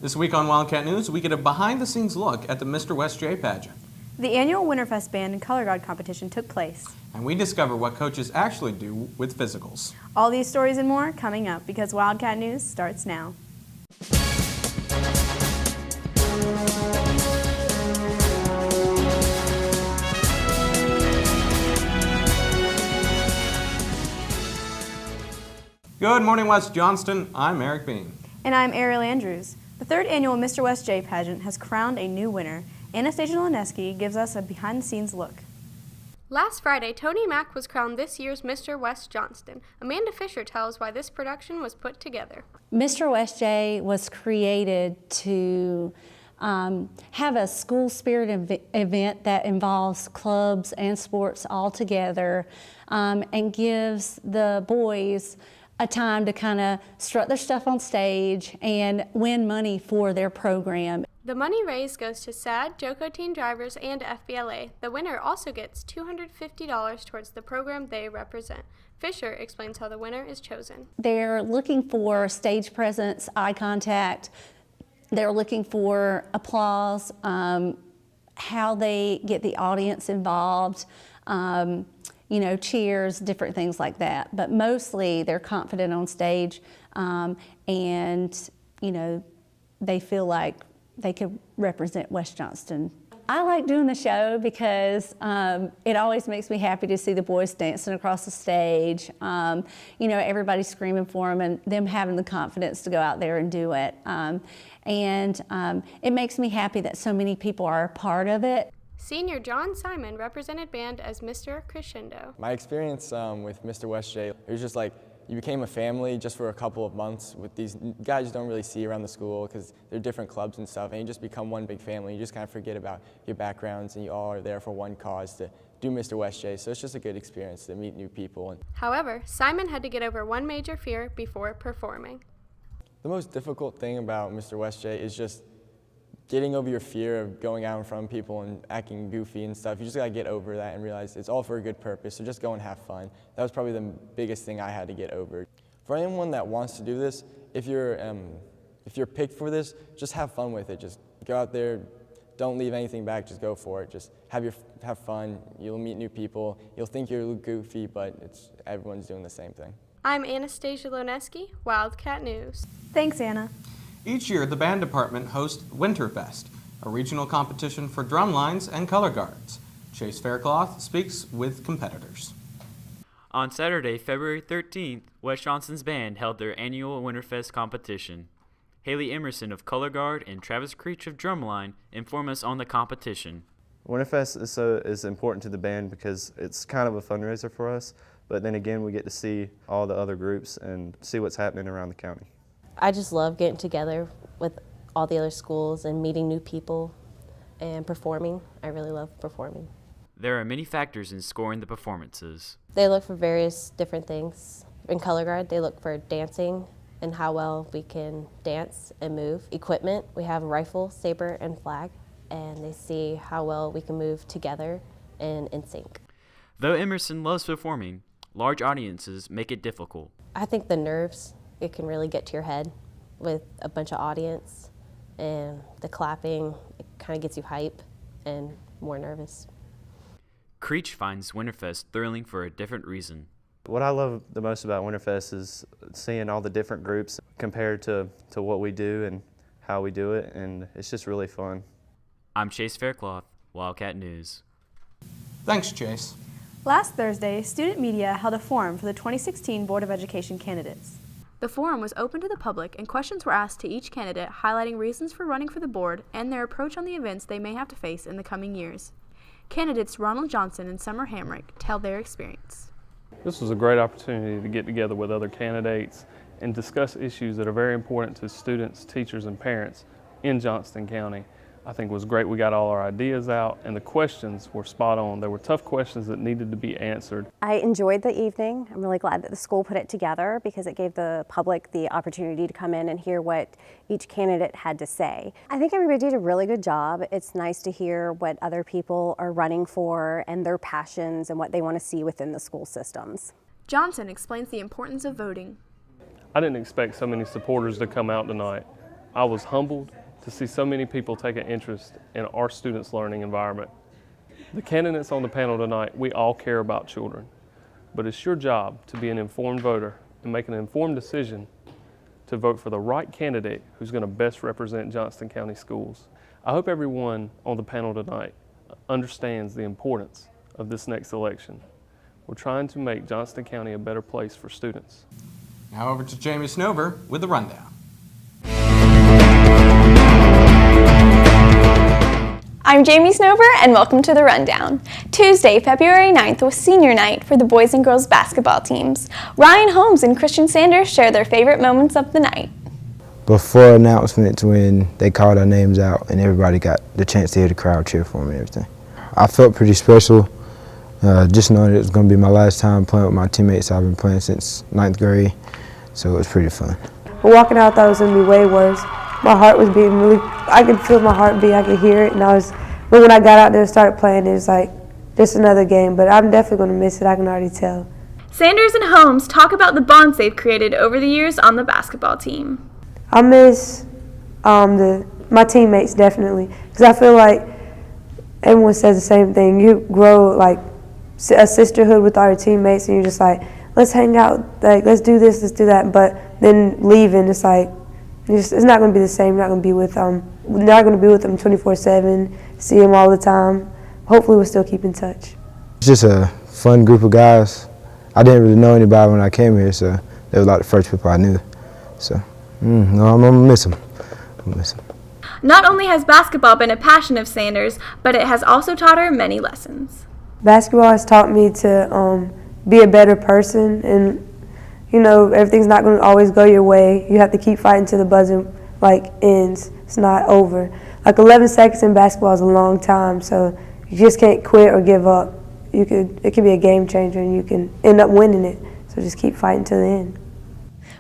This week on Wildcat News, we get a behind-the-scenes look at the Mr. West J pageant. The annual Winterfest band and color guard competition took place. And we discover what coaches actually do with physicals. All these stories and more coming up because Wildcat News starts now. Good morning, West Johnston. I'm Erik Beene. And I'm Ariel Andrews. The third annual Mr. West J pageant has crowned a new winner. Anastasia Lonesky gives us a behind-the-scenes look. Last Friday, Tony Mack was crowned this year's Mr. West Johnston. Amanda Fisher tells why this production was put together. Mr. West J was created to have a school spirit event that involves clubs and sports all together and gives the boys a time to kind of strut their stuff on stage and win money for their program. The money raised goes to SAD, JOCO teen drivers, and FBLA. The winner also gets $250 towards the program they represent. Fisher explains how the winner is chosen. They're looking for stage presence, eye contact. They're looking for applause, how they get the audience involved, cheers, different things like that. But mostly they're confident on stage and, they feel like they could represent West Johnston. I like doing the show because it always makes me happy to see the boys dancing across the stage, everybody screaming for them and them having the confidence to go out there and do it. It makes me happy that so many people are a part of it. Senior John Simon represented band as Mr. Crescendo. My experience with Mr. West J, it was just like you became a family just for a couple of months with these guys you don't really see around the school because they're different clubs and stuff, and you just become one big family. You just kind of forget about your backgrounds and you all are there for one cause to do Mr. West J, so it's just a good experience to meet new people. However, Simon had to get over one major fear before performing. The most difficult thing about Mr. West J is just getting over your fear of going out in front of people and acting goofy and stuff. You just gotta get over that and realize it's all for a good purpose, so just go and have fun. That was probably the biggest thing I had to get over. For anyone that wants to do this, if you're picked for this, just have fun with it. Just go out there, don't leave anything back, just go for it. Just have fun, you'll meet new people, you'll think you're goofy, but everyone's doing the same thing. I'm Anastasia Lonesky, Wildcat News. Thanks, Anna. Each year, the band department hosts Winterfest, a regional competition for drumlines and color guards. Chase Faircloth speaks with competitors. On Saturday, February 13th, West Johnston's band held their annual Winterfest competition. Haley Emerson of Color Guard and Travis Creech of Drumline inform us on the competition. Winterfest is important to the band because it's kind of a fundraiser for us, but then again we get to see all the other groups and see what's happening around the county. I just love getting together with all the other schools and meeting new people and performing. I really love performing. There are many factors in scoring the performances. They look for various different things. In Color Guard, they look for dancing and how well we can dance and move. Equipment, we have rifle, saber, and flag, and they see how well we can move together and in sync. Though Emerson loves performing, large audiences make it difficult. I think the nerves, it can really get to your head with a bunch of audience, and the clapping, it kind of gets you hype and more nervous. Creech finds Winterfest thrilling for a different reason. What I love the most about Winterfest is seeing all the different groups compared to what we do and how we do it, and it's just really fun. I'm Chase Faircloth, Wildcat News. Thanks, Chase. Last Thursday, student media held a forum for the 2016 Board of Education candidates. The forum was open to the public and questions were asked to each candidate highlighting reasons for running for the board and their approach on the events they may have to face in the coming years. Candidates Ronald Johnson and Summer Hamrick tell their experience. This was a great opportunity to get together with other candidates and discuss issues that are very important to students, teachers, and parents in Johnston County. I think it was great we got all our ideas out and the questions were spot on. There were tough questions that needed to be answered. I enjoyed the evening. I'm really glad that the school put it together because it gave the public the opportunity to come in and hear what each candidate had to say. I think everybody did a really good job. It's nice to hear what other people are running for and their passions and what they want to see within the school systems. Johnson explains the importance of voting. I didn't expect so many supporters to come out tonight. I was humbled to see so many people take an interest in our students' learning environment. The candidates on the panel tonight, we all care about children, but it's your job to be an informed voter and make an informed decision to vote for the right candidate who's going to best represent Johnston County Schools. I hope everyone on the panel tonight understands the importance of this next election. We're trying to make Johnston County a better place for students. Now over to Jamie Snover with the rundown. I'm Jamie Snover, and welcome to the Rundown. Tuesday, February 9th was senior night for the boys and girls basketball teams. Ryan Holmes and Christian Sanders share their favorite moments of the night. Before announcements, when they called our names out and everybody got the chance to hear the crowd cheer for me and everything, I felt pretty special, just knowing it was going to be my last time playing with my teammates. I've been playing since 9th grade, so it was pretty fun. Walking out, I thought it was going to be way worse. My heart was beating really, I could feel my heart beat, I could hear it, but when I got out there and started playing, it was like just another game, but I'm definitely going to miss it, I can already tell. Sanders and Holmes talk about the bonds they've created over the years on the basketball team. I miss my teammates, definitely, because I feel like everyone says the same thing. You grow like a sisterhood with all your teammates, and you're just like, let's hang out, like let's do this, let's do that. But then leaving, it's like it's not going to be the same. You're not going to be with them. We're not going to be with them 24/7. See them all the time. Hopefully, we'll still keep in touch. It's just a fun group of guys. I didn't really know anybody when I came here, so they were like the first people I knew. So. No, I'm going to miss him. Not only has basketball been a passion of Sanders, but it has also taught her many lessons. Basketball has taught me to be a better person, and everything's not going to always go your way. You have to keep fighting till the buzzer ends. It's not over. 11 seconds in basketball is a long time, so you just can't quit or give up. It could be a game changer, and you can end up winning it. So just keep fighting till the end.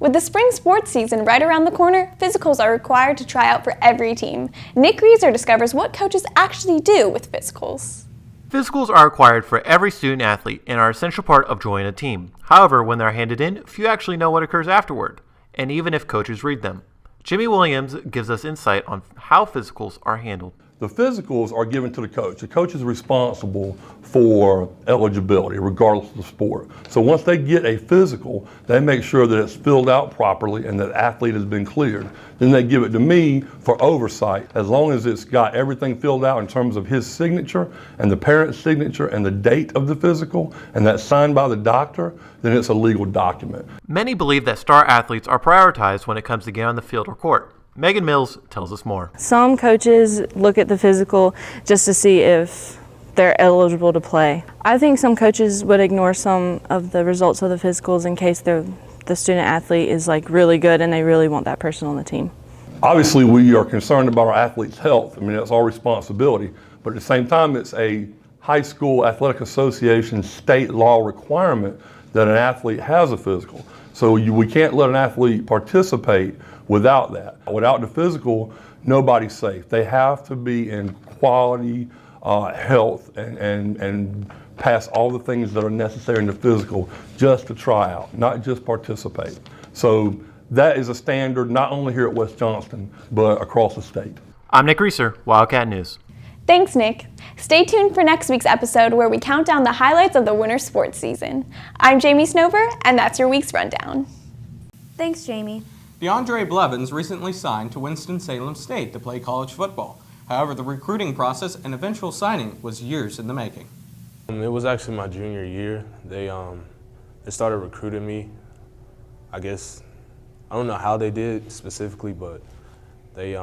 With the spring sports season right around the corner, physicals are required to try out for every team. Nik Reasor discovers what coaches actually do with physicals. Physicals are required for every student athlete and are an essential part of joining a team. However, when they're handed in, few actually know what occurs afterward, and even if coaches read them. Jimmy Williams gives us insight on how physicals are handled. The physicals are given to the coach. The coach is responsible for eligibility, regardless of the sport. So once they get a physical, they make sure that it's filled out properly and that the athlete has been cleared. Then they give it to me for oversight. As long as it's got everything filled out in terms of his signature and the parent's signature and the date of the physical, and that's signed by the doctor, then it's a legal document. Many believe that star athletes are prioritized when it comes to getting on the field or court. Megan Mills tells us more. Some coaches look at the physical just to see if they're eligible to play. I think some coaches would ignore some of the results of the physicals in case the student athlete is really good and they really want that person on the team. Obviously, we are concerned about our athletes' health. I mean, that's our responsibility. But at the same time, it's a high school athletic association state law requirement that an athlete has a physical. So we can't let an athlete participate without that. Without the physical, nobody's safe. They have to be in quality health and pass all the things that are necessary in the physical just to try out, not just participate. So that is a standard not only here at West Johnston, but across the state. I'm Nik Reasor, Wildcat News. Thanks, Nick. Stay tuned for next week's episode where we count down the highlights of the winter sports season. I'm Jamie Snover, and that's your week's rundown. Thanks, Jamie. DeAndre Blevins recently signed to Winston-Salem State to play college football. However, the recruiting process and eventual signing was years in the making. It was actually my junior year. They started recruiting me. I guess, I don't know how they did specifically, but they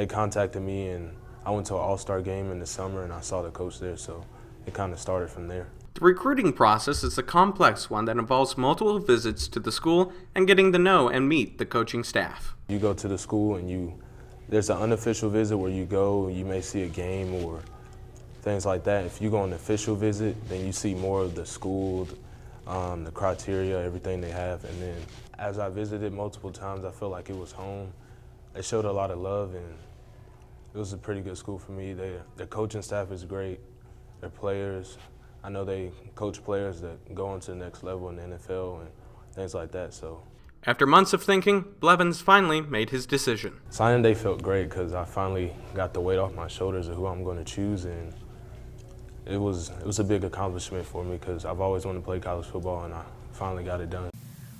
contacted me, and I went to an all-star game in the summer and I saw the coach there, so it kind of started from there. The recruiting process is a complex one that involves multiple visits to the school and getting to know and meet the coaching staff. You go to the school and there's an unofficial visit where you go, you may see a game or things like that. If you go on an official visit, then you see more of the school, the criteria, everything they have. And then as I visited multiple times, I felt like it was home. They showed a lot of love, and it was a pretty good school for me. Their coaching staff is great. Their players, I know they coach players that go on to the next level in the NFL and things like that. So After months of thinking, Blevins finally made his decision. Signing day felt great because I finally got the weight off my shoulders of who I'm going to choose, and it was a big accomplishment for me because I've always wanted to play college football, and I finally got it done.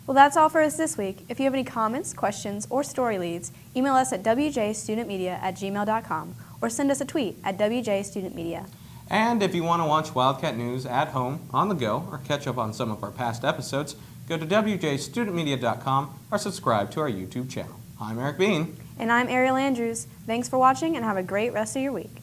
Well, that's all for us this week. If you have any comments, questions, or story leads, email us at wjstudentmedia@gmail.com or send us a tweet at wjstudentmedia. And if you want to watch Wildcat News at home, on the go, or catch up on some of our past episodes, go to wjstudentmedia.com or subscribe to our YouTube channel. I'm Erik Beene. And I'm Ariel Andrews. Thanks for watching and have a great rest of your week.